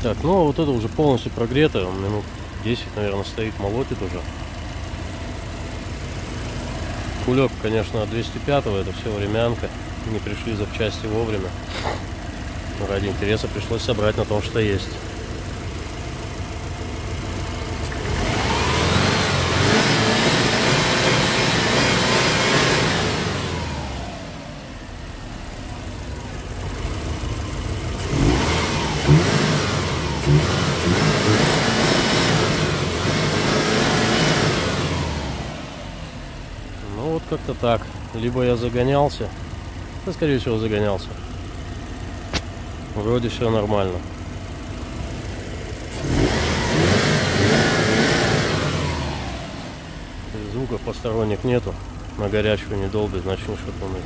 Так, ну а вот это уже полностью прогрето. Он минут 10, наверное, стоит, молотит уже. Кулек, конечно, 205-го, это все времянка. Не пришли запчасти вовремя. Ради интереса пришлось собрать на том, что есть. Ну вот как-то так. Либо я загонялся, да, скорее всего, загонялся. Вроде все нормально. Звуков посторонних нету. На горячую не долбит, значит не шатуны.